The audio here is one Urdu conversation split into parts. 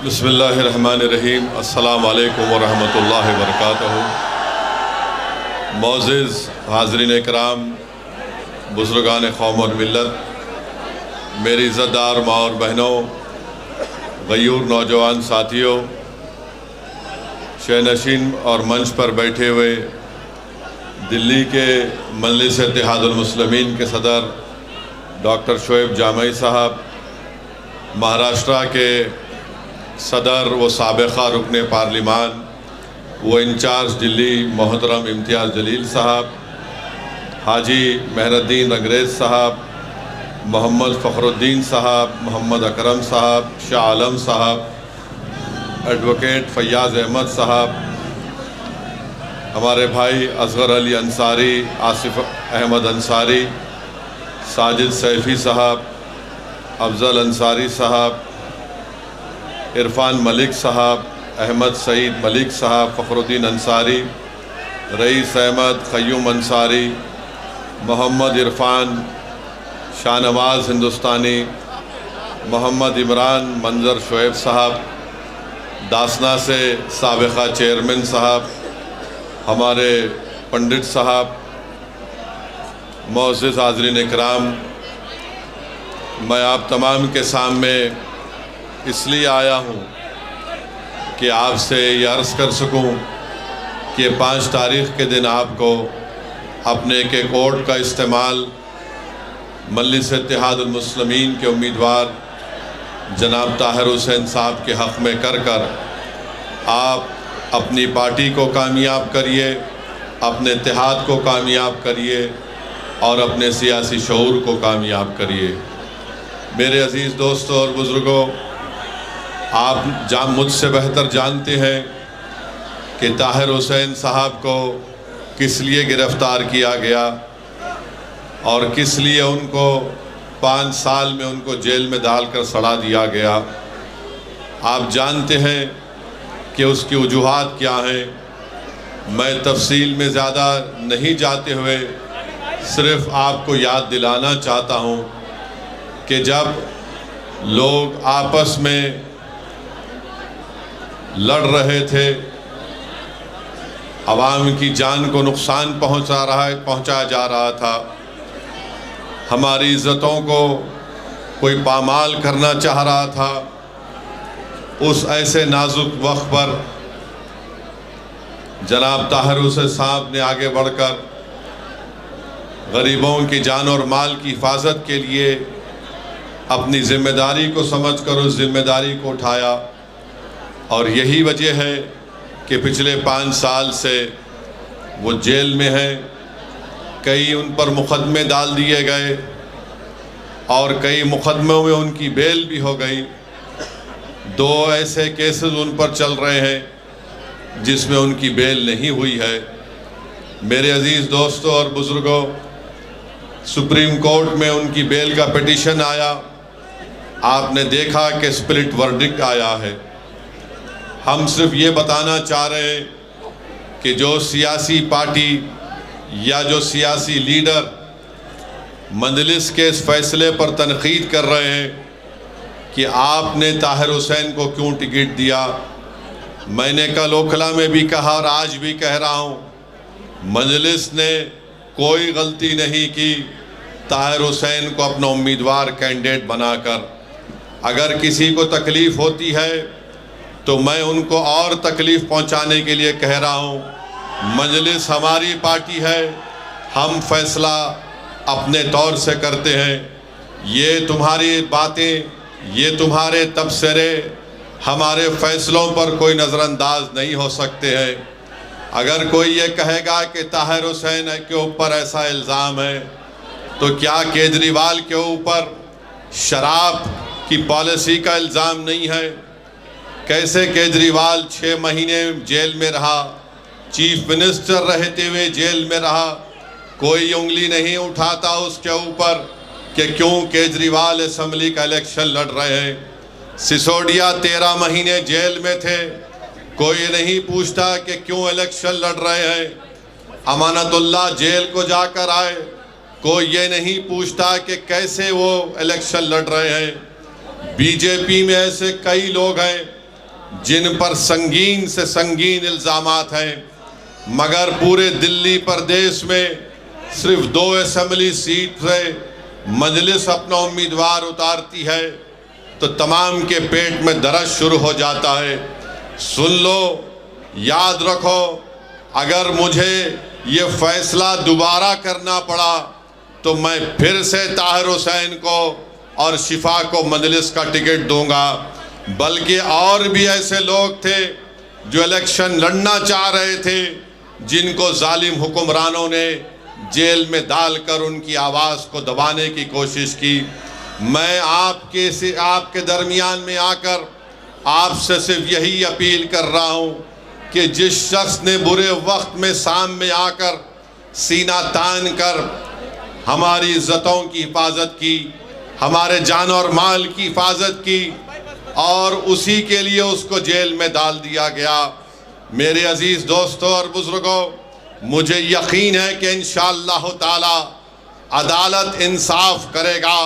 بسم اللہ الرحمن الرحیم۔ السلام علیکم ورحمۃ اللہ وبرکاتہ۔ معزز حاضرین اکرام، بزرگان قوم اور ملت، میری عزت دار ماں اور بہنوں، غیور نوجوان ساتھیوں، شہنشین اور منچ پر بیٹھے ہوئے دلی کے مجلس اتحاد المسلمین کے صدر ڈاکٹر شعیب جامعی صاحب، مہاراشٹرا کے صدر و سابقہ رکن پارلیمان و انچارج دلی محترم امتیاز جلیل صاحب، حاجی مہر الدین انگریز صاحب، محمد فخر الدین صاحب، محمد اکرم صاحب، شاہ عالم صاحب، ایڈوکیٹ فیاض احمد صاحب، ہمارے بھائی اصغر علی انصاری، آصف احمد انصاری، ساجد سیفی صاحب، افضل انصاری صاحب، عرفان ملک صاحب، احمد سعید ملک صاحب، فخر الدین انصاری، رئیس احمد قیوم انصاری، محمد عرفان، شاہ نواز ہندوستانی، محمد عمران منظر شعیب صاحب، داسنا سے سابقہ چیئرمین صاحب، ہمارے پنڈت صاحب، معزز حاضرین اکرام، میں آپ تمام کے سامنے اس لیے آیا ہوں کہ آپ سے یہ عرض کر سکوں کہ 5 تاریخ کے دن آپ کو اپنے ایک ووٹ کا استعمال مجلس اتحاد المسلمین کے امیدوار جناب طاہر حسین صاحب کے حق میں کر آپ اپنی پارٹی کو کامیاب کریے، اپنے اتحاد کو کامیاب کریے اور اپنے سیاسی شعور کو کامیاب کریے۔ میرے عزیز دوستوں اور بزرگوں، آپ مجھ سے بہتر جانتے ہیں کہ طاہر حسین صاحب کو کس لیے گرفتار کیا گیا اور کس لیے ان کو 5 سال میں ان کو جیل میں ڈال کر سڑا دیا گیا۔ آپ جانتے ہیں کہ اس کی وجوہات کیا ہیں۔ میں تفصیل میں زیادہ نہیں جاتے ہوئے صرف آپ کو یاد دلانا چاہتا ہوں کہ جب لوگ آپس میں لڑ رہے تھے، عوام کی جان کو نقصان پہنچایا جا رہا تھا، ہماری عزتوں کو کوئی پامال کرنا چاہ رہا تھا، اس ایسے نازک وقت پر جناب طاہر حسین صاحب نے آگے بڑھ کر غریبوں کی جان اور مال کی حفاظت کے لیے اپنی ذمہ داری کو سمجھ کر اس ذمہ داری کو اٹھایا، اور یہی وجہ ہے کہ پچھلے 5 سال سے وہ جیل میں ہیں۔ کئی ان پر مقدمے ڈال دیے گئے اور کئی مقدموں میں ان کی بیل بھی ہو گئی۔ 2 ایسے کیسز ان پر چل رہے ہیں جس میں ان کی بیل نہیں ہوئی ہے۔ میرے عزیز دوستوں اور بزرگوں، سپریم کورٹ میں ان کی بیل کا پٹیشن آیا، آپ نے دیکھا کہ سپلٹ ورڈکٹ آیا ہے۔ ہم صرف یہ بتانا چاہ رہے ہیں کہ جو سیاسی پارٹی یا جو سیاسی لیڈر مجلس کے اس فیصلے پر تنقید کر رہے ہیں کہ آپ نے طاہر حسین کو کیوں ٹکٹ دیا، میں نے کل اوکھلا میں بھی کہا اور آج بھی کہہ رہا ہوں، مجلس نے کوئی غلطی نہیں کی طاہر حسین کو اپنا امیدوار کینڈیڈیٹ بنا کر۔ اگر کسی کو تکلیف ہوتی ہے تو میں ان کو اور تکلیف پہنچانے کے لیے کہہ رہا ہوں، مجلس ہماری پارٹی ہے، ہم فیصلہ اپنے طور سے کرتے ہیں۔ یہ تمہاری باتیں، یہ تمہارے تبصرے ہمارے فیصلوں پر کوئی نظر انداز نہیں ہو سکتے ہیں۔ اگر کوئی یہ کہے گا کہ طاہر حسین کے اوپر ایسا الزام ہے تو کیا کیجریوال کے اوپر شراب کی پالیسی کا الزام نہیں ہے؟ کیسے کیجریوال 6 مہینے جیل میں رہا، چیف منسٹر رہتے ہوئے جیل میں رہا، کوئی انگلی نہیں اٹھاتا اس کے اوپر کہ کیوں کیجریوال اسمبلی کا الیکشن لڑ رہے ہیں۔ سسوڈیا 13 مہینے جیل میں تھے، کوئی نہیں پوچھتا کہ کیوں الیکشن لڑ رہے ہیں۔ امانت اللہ جیل کو جا کر آئے، کوئی یہ نہیں پوچھتا کہ کیسے وہ الیکشن لڑ رہے ہیں۔ بی جے پی میں ایسے کئی لوگ ہیں جن پر سنگین سے سنگین الزامات ہیں، مگر پورے دلی پردیش میں صرف 2 اسمبلی سیٹ سے مجلس اپنا امیدوار اتارتی ہے تو تمام کے پیٹ میں درد شروع ہو جاتا ہے۔ سن لو، یاد رکھو، اگر مجھے یہ فیصلہ دوبارہ کرنا پڑا تو میں پھر سے طاہر حسین کو اور شفا کو مجلس کا ٹکٹ دوں گا۔ بلکہ اور بھی ایسے لوگ تھے جو الیکشن لڑنا چاہ رہے تھے، جن کو ظالم حکمرانوں نے جیل میں ڈال کر ان کی آواز کو دبانے کی کوشش کی۔ میں آپ کے درمیان میں آ کر آپ سے صرف یہی اپیل کر رہا ہوں کہ جس شخص نے برے وقت میں سامنے آ کر سینہ تان کر ہماری عزتوں کی حفاظت کی، ہمارے جان اور مال کی حفاظت کی، اور اسی کے لیے اس کو جیل میں ڈال دیا گیا۔ میرے عزیز دوستوں اور بزرگوں، مجھے یقین ہے کہ انشاءاللہ تعالی عدالت انصاف کرے گا،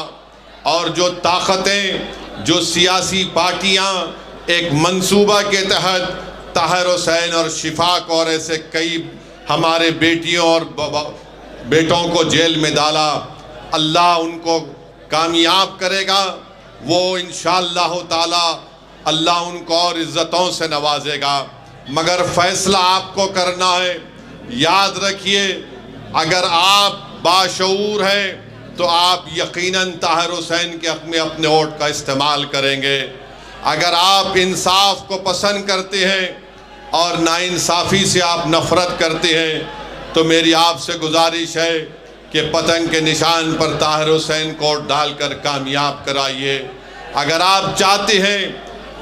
اور جو طاقتیں، جو سیاسی پارٹیاں ایک منصوبہ کے تحت طاہر حسین اور شفا کو اور ایسے کئی ہمارے بیٹیوں اور بیٹوں کو جیل میں ڈالا، اللہ ان کو کامیاب کرے گا۔ وہ انشاءاللہ تعالی اللہ ان کو اور عزتوں سے نوازے گا، مگر فیصلہ آپ کو کرنا ہے۔ یاد رکھیے، اگر آپ باشعور ہیں تو آپ یقیناً طاہر حسین کے حق میں اپنے ووٹ کا استعمال کریں گے۔ اگر آپ انصاف کو پسند کرتے ہیں اور ناانصافی سے آپ نفرت کرتے ہیں تو میری آپ سے گزارش ہے کہ پتنگ کے نشان پر طاہر حسین کو ووٹ ڈال کر کامیاب کرائیے۔ اگر آپ چاہتے ہیں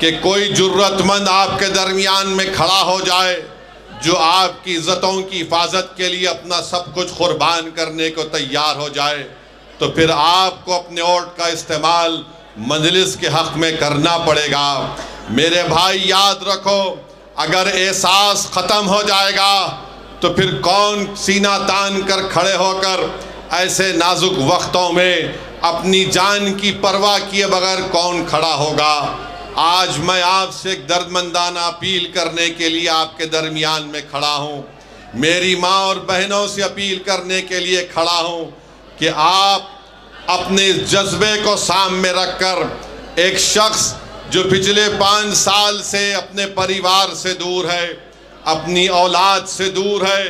کہ کوئی جرأت مند آپ کے درمیان میں کھڑا ہو جائے جو آپ کی عزتوں کی حفاظت کے لیے اپنا سب کچھ قربان کرنے کو تیار ہو جائے تو پھر آپ کو اپنے ووٹ کا استعمال مجلس کے حق میں کرنا پڑے گا۔ میرے بھائی یاد رکھو، اگر احساس ختم ہو جائے گا تو پھر کون سینہ تان کر کھڑے ہو کر ایسے نازک وقتوں میں اپنی جان کی پرواہ کیے بغیر کون کھڑا ہوگا؟ آج میں آپ سے ایک دردمندانہ اپیل کرنے کے لیے آپ کے درمیان میں کھڑا ہوں، میری ماں اور بہنوں سے اپیل کرنے کے لیے کھڑا ہوں کہ آپ اپنے جذبے کو سامنے رکھ کر ایک شخص جو پچھلے 5 سال سے اپنے پریوار سے دور ہے، اپنی اولاد سے دور ہے،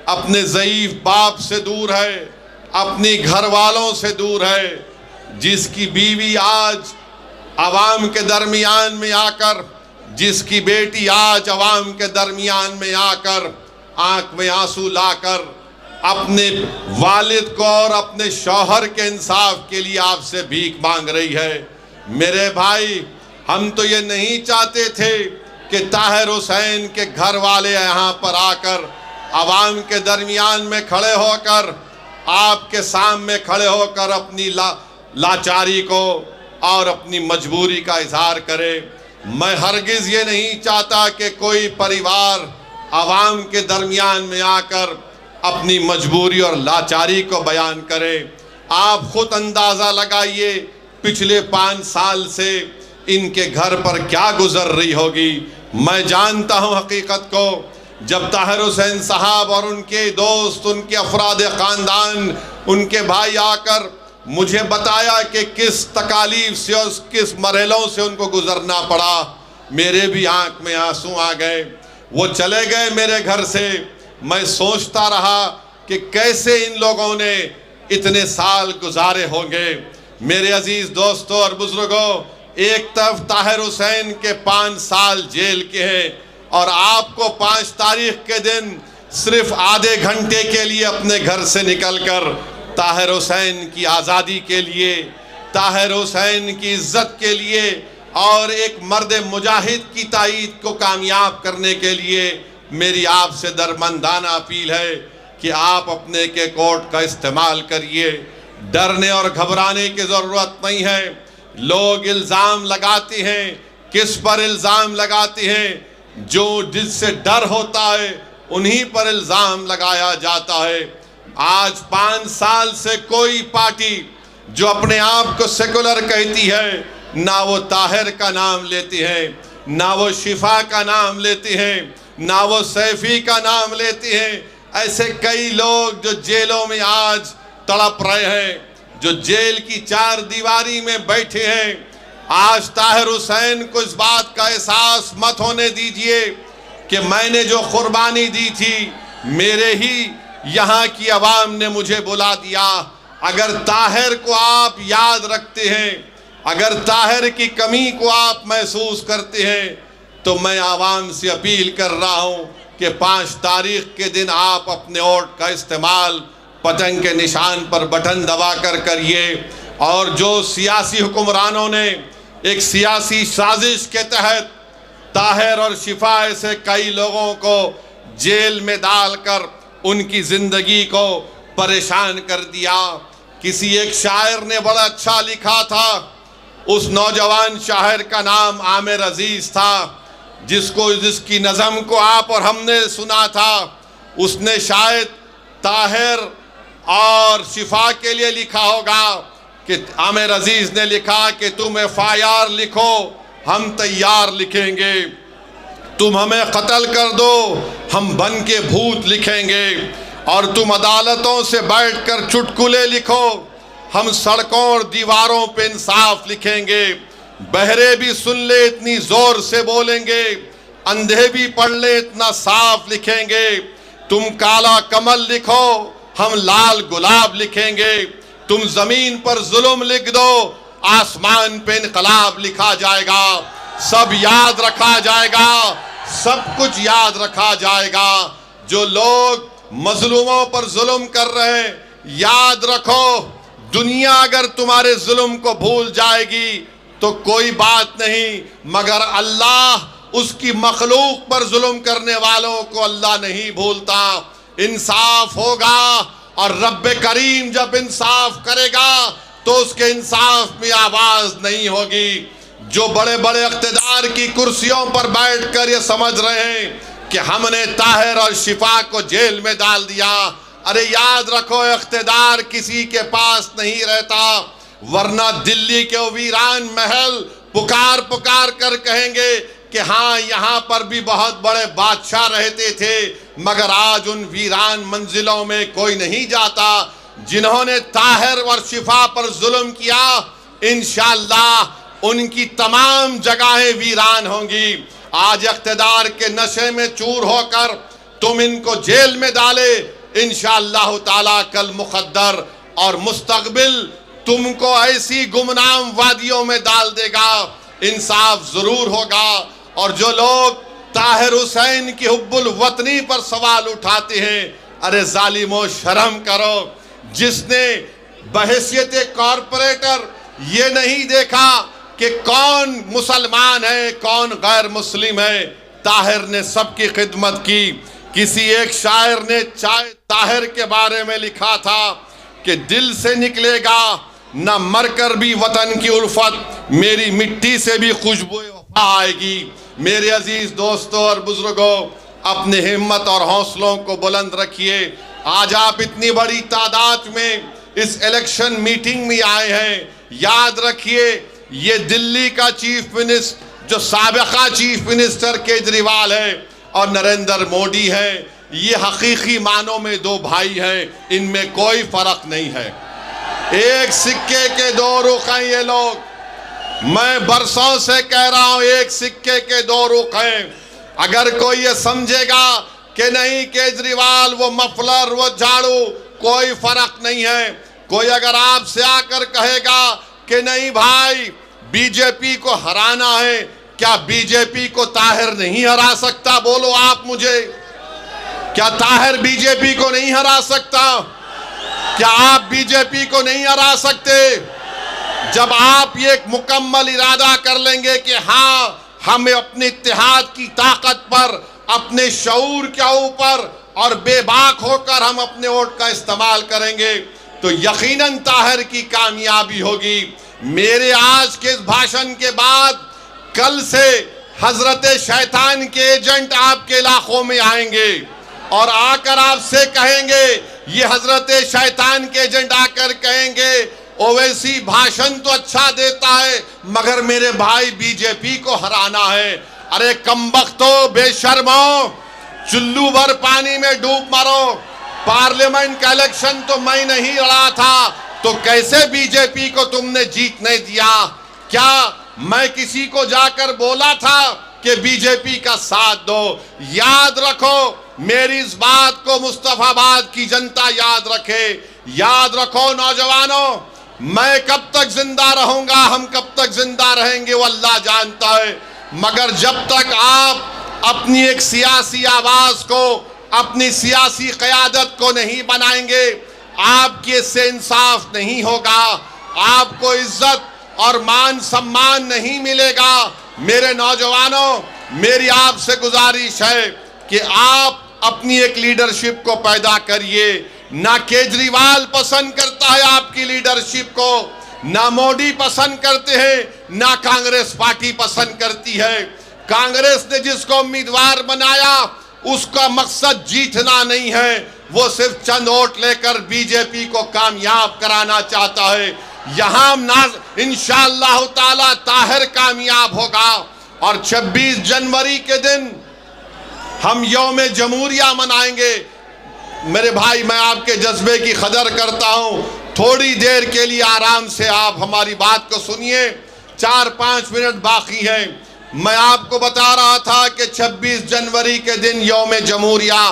اپنے ضعیف باپ سے دور ہے، اپنی گھر والوں سے دور ہے، جس کی بیوی آج عوام کے درمیان میں آ کر، جس کی بیٹی آج عوام کے درمیان میں آ کر آنکھ میں آنسو لا کر اپنے والد کو اور اپنے شوہر کے انصاف کے لیے آپ سے بھیک مانگ رہی ہے۔ میرے بھائی، ہم تو یہ نہیں چاہتے تھے کہ طاہر حسین کے گھر والے یہاں پر آ کر عوام کے درمیان میں کھڑے ہو کر آپ کے سامنے کھڑے ہو کر اپنی لاچاری کو اور اپنی مجبوری کا اظہار کرے۔ میں ہرگز یہ نہیں چاہتا کہ کوئی پریوار عوام کے درمیان میں آ کر اپنی مجبوری اور لاچاری کو بیان کرے۔ آپ خود اندازہ لگائیے پچھلے 5 سال سے ان کے گھر پر کیا گزر رہی ہوگی۔ میں جانتا ہوں حقیقت کو، جب طاہر حسین صاحب اور ان کے دوست، ان کے افراد خاندان، ان کے بھائی آ کر مجھے بتایا کہ کس تکالیف سے اور کس مرحلوں سے ان کو گزرنا پڑا، میرے بھی آنکھ میں آنسو آ گئے۔ وہ چلے گئے میرے گھر سے، میں سوچتا رہا کہ کیسے ان لوگوں نے اتنے سال گزارے ہوں گے۔ میرے عزیز دوستوں اور بزرگوں، ایک طرف طاہر حسین کے 5 سال جیل کے ہیں اور آپ کو 5 تاریخ کے دن صرف آدھے گھنٹے کے لیے اپنے گھر سے نکل کر طاہر حسین کی آزادی کے لیے، طاہر حسین کی عزت کے لیے اور ایک مرد مجاہد کی تائید کو کامیاب کرنے کے لیے میری آپ سے درمندانہ اپیل ہے کہ آپ اپنے کے کوٹ کا استعمال کریے۔ ڈرنے اور گھبرانے کی ضرورت نہیں ہے۔ لوگ الزام لگاتے ہیں، کس پر الزام لگاتے ہیں؟ جو جس سے ڈر ہوتا ہے انہی پر الزام لگایا جاتا ہے۔ آج 5 سال سے کوئی پارٹی جو اپنے آپ کو سیکولر کہتی ہے، نہ وہ طاہر کا نام لیتی ہے، نہ وہ شفا کا نام لیتے ہیں، نہ وہ سیفی کا نام لیتے ہیں۔ ایسے کئی لوگ جو جیلوں میں آج تڑپ رہے ہیں، جو جیل کی چار دیواری میں بیٹھے ہیں، آج طاہر حسین کو اس بات کا احساس مت ہونے دیجئے کہ میں نے جو قربانی دی تھی میرے ہی یہاں کی عوام نے مجھے بلا دیا۔ اگر طاہر کو آپ یاد رکھتے ہیں، اگر طاہر کی کمی کو آپ محسوس کرتے ہیں، تو میں عوام سے اپیل کر رہا ہوں کہ 5 تاریخ کے دن آپ اپنے ووٹ کا استعمال پتنگ کے نشان پر بٹن دبا کر کریے۔ اور جو سیاسی حکمرانوں نے ایک سیاسی سازش کے تحت طاہر اور شفا ایسے کئی لوگوں کو جیل میں ڈال کر ان کی زندگی کو پریشان کر دیا۔ کسی ایک شاعر نے بڑا اچھا لکھا تھا، اس نوجوان شاعر کا نام عامر عزیز تھا، جس کی نظم کو آپ اور ہم نے سنا تھا۔ اس نے شاید طاہر اور شفا کے لیے لکھا ہوگا کہ عامر عزیز نے لکھا کہ تم FIR لکھو ہم تیار لکھیں گے، تم ہمیں قتل کر دو ہم بن کے بھوت لکھیں گے، اور تم عدالتوں سے بیٹھ کر چٹکلے لکھو ہم سڑکوں اور دیواروں پہ انصاف لکھیں گے، بہرے بھی سن لے اتنی زور سے بولیں گے، اندھے بھی پڑھ لے اتنا صاف لکھیں گے، تم کالا کمل لکھو ہم لال گلاب لکھیں گے، تم زمین پر ظلم لکھ دو آسمان پہ انقلاب لکھا جائے گا، سب یاد رکھا جائے گا، سب کچھ یاد رکھا جائے گا۔ جو لوگ مظلوموں پر ظلم کر رہے ہیں، یاد رکھو دنیا اگر تمہارے ظلم کو بھول جائے گی تو کوئی بات نہیں، مگر اللہ اس کی مخلوق پر ظلم کرنے والوں کو اللہ نہیں بھولتا۔ انصاف ہوگا اور رب کریم جب انصاف کرے گا تو اس کے انصاف میں آواز نہیں ہوگی۔ جو بڑے بڑے اقتدار کی کرسیوں پر بیٹھ کر یہ سمجھ رہے ہیں کہ ہم نے طاہر اور شفا کو جیل میں ڈال دیا، ارے یاد رکھو اقتدار کسی کے پاس نہیں رہتا، ورنہ دلی کے ویران محل پکار پکار کر کہیں گے کہ ہاں یہاں پر بھی بہت بڑے بادشاہ رہتے تھے، مگر آج ان ویران منزلوں میں کوئی نہیں جاتا۔ جنہوں نے طاہر اور شفا پر ظلم کیا انشاءاللہ ان کی تمام جگہیں ویران ہوں گی۔ آج اقتدار کے نشے میں چور ہو کر تم ان کو جیل میں ڈالے، انشاءاللہ تعالیٰ کل مقدر اور مستقبل تم کو ایسی گمنام وادیوں میں ڈال دے گا، انصاف ضرور ہوگا۔ اور جو لوگ طاہر حسین کی حب الوطنی پر سوال اٹھاتے ہیں، ارے ظالمو شرم کرو، جس نے بحیثیت کارپوریٹر یہ نہیں دیکھا کہ کون مسلمان ہے کون غیر مسلم ہے، طاہر نے سب کی خدمت کی۔ کسی ایک شاعر نے طاہر کے بارے میں لکھا تھا کہ دل سے نکلے گا نہ مر کر بھی وطن کی الفت، میری مٹی سے بھی خوشبو وفا آئے گی۔ میرے عزیز دوستوں اور بزرگوں، اپنے ہمت اور حوصلوں کو بلند رکھیے۔ آج آپ اتنی بڑی تعداد میں اس الیکشن میٹنگ میں آئے ہیں، یاد رکھیے یہ دلی کا چیف منسٹر جو سابقہ چیف منسٹر کیجریوال ہے اور نریندر مودی ہے، یہ حقیقی معنوں میں دو بھائی ہیں، ان میں کوئی فرق نہیں ہے۔ ایک سکے کے دو رخ ہیں یہ لوگ، میں برسوں سے کہہ رہا ہوں ایک سکے کے دو رخ ہیں۔ اگر کوئی یہ سمجھے گا کہ نہیں کیجریوال وہ مفلر وہ جھاڑو کوئی فرق نہیں ہے، کوئی اگر آپ سے آ کر کہے گا کہ نہیں بھائی بی جے پی کو ہرانا ہے، کیا بی جے پی کو طاہر نہیں ہرا سکتا؟ بولو آپ مجھے، کیا طاہر بی جے پی کو نہیں ہرا سکتا؟ کیا آپ بی جے پی کو نہیں ہرا سکتے؟ جب آپ یہ ایک مکمل ارادہ کر لیں گے کہ ہاں ہم اپنے اتحاد کی طاقت پر، اپنے شعور کے اوپر اور بے باک ہو کر ہم اپنے ووٹ کا استعمال کریں گے تو یقیناً طاہر کی کامیابی ہوگی۔ میرے آج کے اس بھاشن کے بعد کل سے حضرت شیطان کے ایجنٹ آپ کے علاقوں میں آئیں گے اور آ کر آپ سے کہیں گے، یہ حضرت شیطان کے ایجنٹ آ کر کہیں گے اویسی بھاشن تو اچھا دیتا ہے مگر میرے بھائی بی جے پی کو ہرانا ہے۔ ارے کمبختو، بے شرمو، چلو بھر پانی میں ڈوب مرو، پارلیمنٹ کا الیکشن تو میں نہیں لڑا تھا تو کیسے بی جے پی کو تم نے جیتنے دیا؟ کیا میں کسی کو جا کر بولا تھا کہ بی جے پی کا ساتھ دو؟ یاد رکھو، میری اس بات کو مصطفیٰ آباد کی جنتا یاد رکھے۔ یاد رکھو نوجوانوں، میں کب تک زندہ رہوں گا، ہم کب تک زندہ رہیں گے وہ اللہ جانتا ہے، مگر جب تک آپ اپنی ایک سیاسی آواز کو، اپنی سیاسی قیادت کو نہیں بنائیں گے، آپ کی اس سے انصاف نہیں ہوگا، آپ کو عزت اور مان سمان نہیں ملے گا۔ میرے نوجوانوں، میری آپ سے گزارش ہے کہ آپ اپنی ایک لیڈرشپ کو پیدا کریے۔ نہ کیجریوال پسند کرتا ہے آپ کی لیڈرشپ کو، نہ مودی پسند کرتے ہیں، نہ کانگریس پارٹی پسند کرتی ہے۔ کانگریس نے جس کو امیدوار بنایا اس کا مقصد جیتنا نہیں ہے، وہ صرف چند ووٹ لے کر بی جے پی کو کامیاب کرانا چاہتا ہے۔ یہاں انشاءاللہ تعالی طاہر کامیاب ہوگا، اور 26 جنوری کے دن ہم یوم جمہوریہ منائیں گے۔ میرے بھائی، میں آپ کے جذبے کی قدر کرتا ہوں، تھوڑی دیر کے لیے آرام سے آپ ہماری بات کو سنیے، 4-5 منٹ باقی ہیں۔ میں آپ کو بتا رہا تھا کہ 26 جنوری کے دن یوم جمہوریہ،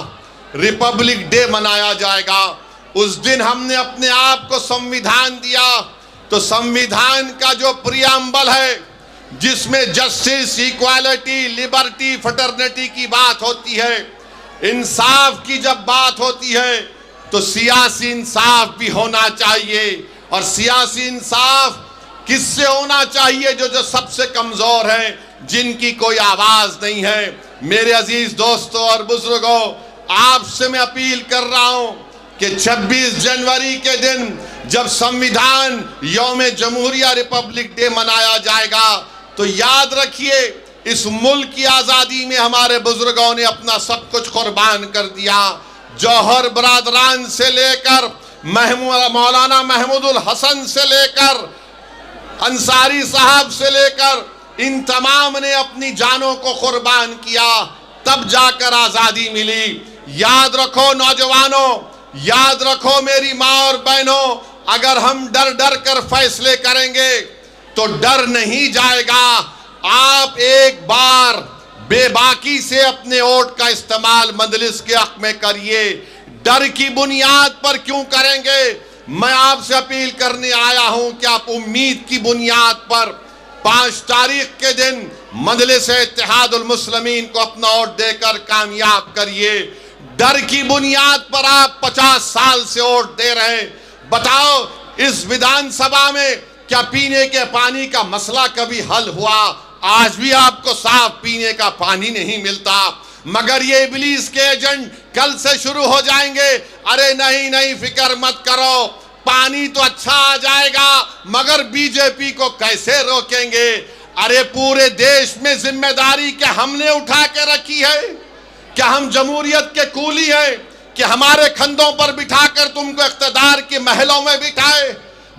ریپبلک ڈے منایا جائے گا۔ اس دن ہم نے اپنے آپ کو سمویدھان دیا، تو سمویدھان کا جو پریامبل ہے، جس میں جسٹس، ایکوالٹی، لبرٹی، فٹرنیٹی کی بات ہوتی ہے، انصاف کی جب بات ہوتی ہے تو سیاسی انصاف بھی ہونا چاہیے۔ اور سیاسی انصاف کس سے ہونا چاہیے؟ جو سب سے کمزور ہیں، جن کی کوئی آواز نہیں ہے۔ میرے عزیز دوستوں اور بزرگوں، آپ سے میں اپیل کر رہا ہوں کہ 26 جنوری کے دن جب سمویدھان یوم جمہوریہ ریپبلک ڈے منایا جائے گا تو یاد رکھیے، اس ملک کی آزادی میں ہمارے بزرگوں نے اپنا سب کچھ قربان کر دیا۔ جوہر برادران سے لے کر مولانا محمود الحسن سے لے کر انصاری صاحب سے لے کر ان تمام نے اپنی جانوں کو قربان کیا، تب جا کر آزادی ملی۔ یاد رکھو نوجوانوں، یاد رکھو میری ماں اور بہنوں، اگر ہم ڈر ڈر کر فیصلے کریں گے تو ڈر نہیں جائے گا۔ آپ ایک بار بے باکی سے اپنے ووٹ کا استعمال مجلس کے حق میں کریے۔ ڈر کی بنیاد پر کیوں کریں گے؟ میں آپ سے اپیل کرنے آیا ہوں کہ آپ امید کی بنیاد پر 5 تاریخ کے دن مجلس اتحاد المسلمین کو اپنا ووٹ دے کر کامیاب کریے۔ ڈر کی بنیاد پر آپ 50 سال سے ووٹ دے رہے ہیں۔ بتاؤ، اس ودھان سبھا میں کیا پینے کے پانی کا مسئلہ کبھی حل ہوا؟ آج بھی آپ کو صاف پینے کا پانی نہیں ملتا، مگر یہ ابلیس کے ایجنٹ کل سے شروع ہو جائیں گے، ارے نہیں فکر مت کرو، پانی تو اچھا آ جائے گا، مگر بی جے پی کو کیسے روکیں گے؟ ارے پورے دیش میں ذمہ داری کیا ہم نے اٹھا کے رکھی ہے؟ کیا ہم جمہوریت کے کولی ہیں کہ ہمارے کندھوں پر بٹھا کر تم کو اقتدار کے محلوں میں بٹھائے؟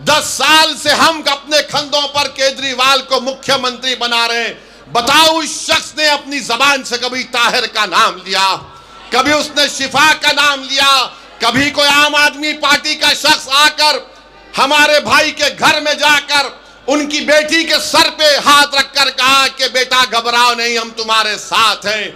10 سال سے ہم اپنے کندھوں پر کیجریوال کو مکھیہ منتری بنا رہے ہیں۔ بتاؤ، اس شخص نے اپنی زبان سے کبھی طاہر کا نام لیا؟ کبھی اس نے شفا کا نام لیا؟ کبھی کوئی عام آدمی پارٹی کا شخص آ کر ہمارے بھائی کے گھر میں جا کر ان کی بیٹی کے سر پہ ہاتھ رکھ کر کہا کہ بیٹا گھبراؤ نہیں، ہم تمہارے ساتھ ہیں؟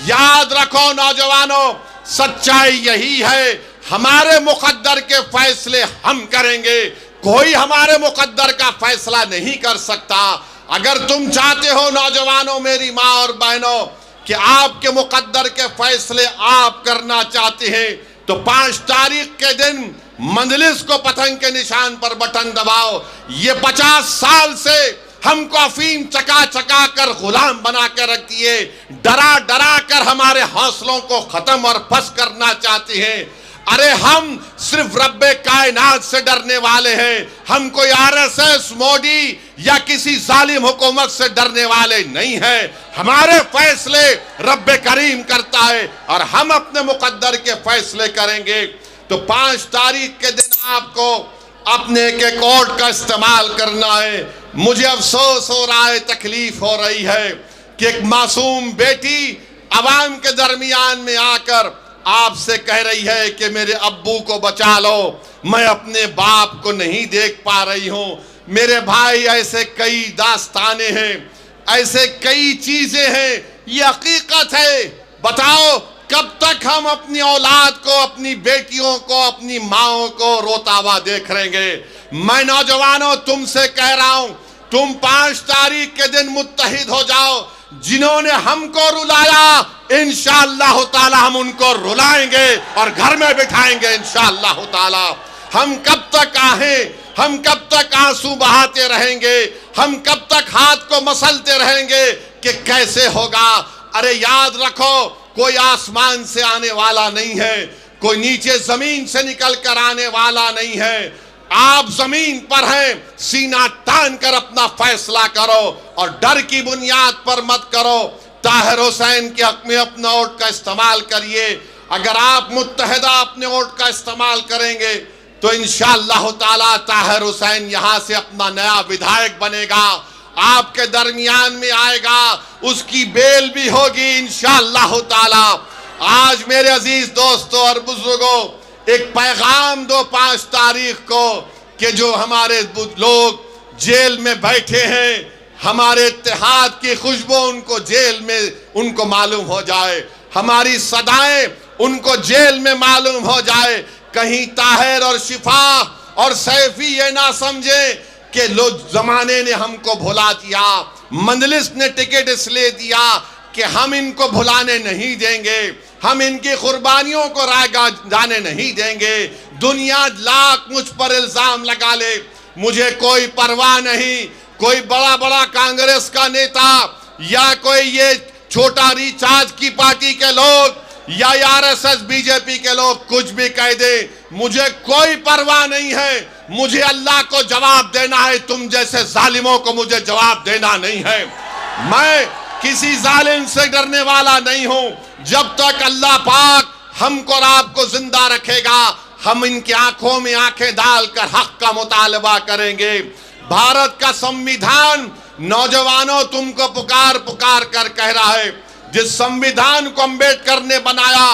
یاد رکھو نوجوانوں، سچائی یہی ہے، ہمارے مقدر کے فیصلے ہم کریں گے، کوئی ہمارے مقدر کا فیصلہ نہیں کر سکتا۔ اگر تم چاہتے ہو نوجوانوں، میری ماں اور بہنوں، کہ آپ کے مقدر کے فیصلے آپ کرنا چاہتے ہیں تو 5 تاریخ کے دن مجلس کو پتنگ کے نشان پر بٹن دباؤ۔ یہ 50 سال سے ہم کو افیم چکا چکا کر غلام بنا کے رکھ دیے، ڈرا ڈرا کر ہمارے حوصلوں کو ختم اور پھس کرنا چاہتے ہیں۔ ارے ہم صرف رب کائنات سے ڈرنے والے ہیں، ہم کوئی RSS، مودی یا کسی ظالم حکومت سے ڈرنے والے نہیں ہیں۔ ہمارے فیصلے رب کریم کرتا ہے اور ہم اپنے مقدر کے فیصلے کریں گے۔ تو 5 تاریخ کے دن آپ کو اپنے ایک ووٹ کا استعمال کرنا ہے۔ مجھے افسوس ہو رہا ہے، تکلیف ہو رہی ہے کہ کہ ایک معصوم بیٹی عوام کے درمیان میں آ کر آپ سے کہہ رہی ہے کہ میرے ابو کو بچا لو، میں اپنے باپ کو نہیں دیکھ پا رہی ہوں۔ میرے بھائی، ایسے کئی داستانیں ہیں، ایسے کئی چیزیں ہیں، یہ حقیقت ہے۔ بتاؤ کب تک ہم اپنی اولاد کو، اپنی بیٹیوں کو، اپنی ماؤں کو روتا ہوا دیکھ رہیں گے؟ میں نوجوانوں تم سے کہہ رہا ہوں، تم 5 تاریخ کے دن متحد ہو جاؤ۔ جنہوں نے ہم کو رلایا انشاءاللہ تعالی ہم ان کو رلائیں گے اور گھر میں بٹھائیں گے انشاءاللہ تعالی۔ ہم کب تک آہیں، ہم کب تک آنسو بہاتے رہیں گے، ہم کب تک ہاتھ کو مسلتے رہیں گے کہ کیسے ہوگا؟ ارے یاد رکھو، کوئی آسمان سے آنے والا نہیں ہے، کوئی نیچے زمین سے نکل کر آنے والا نہیں ہے۔ آپ زمین پر ہیں، سینہ تان کر اپنا فیصلہ کرو اور ڈر کی بنیاد پر مت کرو۔ طاہر حسین کے حق میں اپنا ووٹ کا استعمال کریے۔ اگر آپ متحدہ اپنے ووٹ کا استعمال کریں گے تو انشاءاللہ تعالی طاہر حسین یہاں سے اپنا نیا ودھائک بنے گا، آپ کے درمیان میں آئے گا، اس کی بیل بھی ہوگی انشاءاللہ تعالی۔ آج میرے عزیز دوستوں اور بزرگوں، ایک پیغام دو 5 تاریخ کو کہ جو ہمارے لوگ جیل میں بیٹھے ہیں، ہمارے اتحاد کی خوشبو ان کو جیل میں ان کو معلوم ہو جائے، ہماری صدائیں ان کو جیل میں معلوم ہو جائے۔ کہیں طاہر اور شفا اور سیفی یہ نہ سمجھے کہ لوگ زمانے نے ہم کو بھلا دیا، مجلس نے ٹکٹ اس لیے دیا کہ ہم ان کو بھلانے نہیں دیں گے، ہم ان کی قربانیوں کو رائے جانے نہیں دیں گے۔ دنیا لاکھ مجھ پر الزام لگا لے، مجھے کوئی پرواہ نہیں۔ کوئی بڑا بڑا کانگریس کا نیتا یا کوئی یہ چھوٹا ریچارج کی پارٹی کے لوگ یا RSS BJP کے لوگ کچھ بھی کہہ دے، مجھے کوئی پرواہ نہیں ہے۔ مجھے اللہ کو جواب دینا ہے، تم جیسے ظالموں کو مجھے جواب دینا نہیں ہے۔ میں کسی ظالم سے ڈرنے والا نہیں ہوں۔ جب تک اللہ پاک ہم کو اور آپ کو زندہ رکھے گا، ہم ان کی آنکھوں میں آنکھیں ڈال کر حق کا مطالبہ کریں گے۔ بھارت کا سمویدھان نوجوانوں تم کو پکار پکار کر کہہ رہا ہے۔ جس سمویدھان کو امبیڈکر نے بنایا،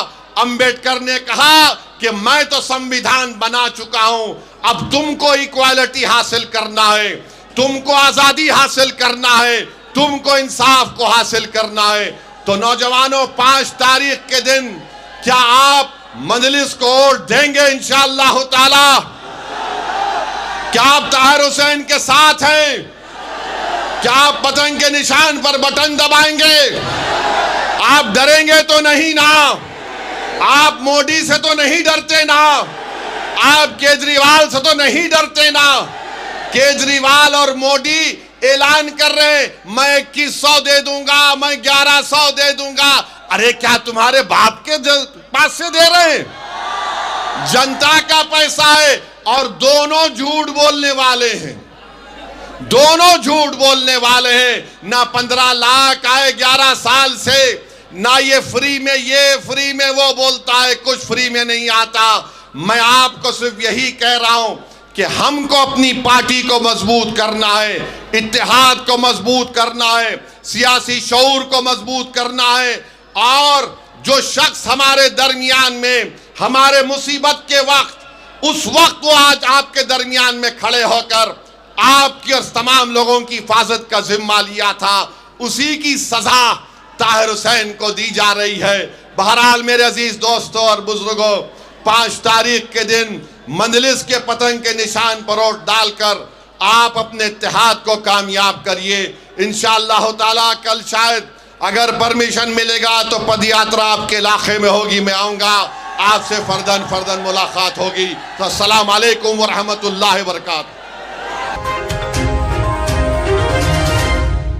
امبیڈکر نے کہا کہ میں تو سمویدھان بنا چکا ہوں، اب تم کو ایکوالٹی حاصل کرنا ہے، تم کو آزادی حاصل کرنا ہے، تم کو انصاف کو حاصل کرنا ہے۔ تو نوجوانوں 5 تاریخ کے دن کیا آپ مجلس کو ووٹ دیں گے انشاءاللہ تعالی؟ کیا آپ طاہر حسین کے ساتھ ہیں؟ کیا آپ پتنگ کے نشان پر بٹن دبائیں گے؟ آپ ڈریں گے تو نہیں نا؟ آپ مودی سے تو نہیں ڈرتے نا؟ آپ کیجریوال سے تو نہیں ڈرتے نا؟ کیجریوال اور مودی اعلان کر رہے ہیں میں 2100 دے دوں گا، میں 1100 دے دوں گا۔ ارے کیا تمہارے باپ کے پاس سے دے رہے ہیں؟ جنتا کا پیسہ ہے اور دونوں جھوٹ بولنے والے ہیں، دونوں جھوٹ بولنے والے ہیں۔ نہ 15 لاکھ آئے 11 سال سے، نہ یہ فری میں وہ بولتا ہے، کچھ فری میں نہیں آتا۔ میں آپ کو صرف یہی کہہ رہا ہوں کہ ہم کو اپنی پارٹی کو مضبوط کرنا ہے، اتحاد کو مضبوط کرنا ہے، سیاسی شعور کو مضبوط کرنا ہے، اور جو شخص ہمارے درمیان میں ہمارے مصیبت کے وقت، اس وقت وہ آج آپ کے درمیان میں کھڑے ہو کر آپ کی اور تمام لوگوں کی حفاظت کا ذمہ لیا تھا، اسی کی سزا طاہر حسین کو دی جا رہی ہے۔ بہرحال میرے عزیز دوستوں اور بزرگوں، 5 تاریخ کے دن مجلس کے پتنگ کے نشان پر ووٹ ڈال کر آپ اپنے اتحاد کو کامیاب کریے۔ انشاءاللہ تعالیٰ کل شاید اگر پرمیشن ملے گا تو پد یاترا آپ کے علاقے میں ہوگی، میں آؤں گا، آپ سے فرداً ملاقات ہوگی۔ تو السلام علیکم ورحمۃ اللہ وبرکاتہ۔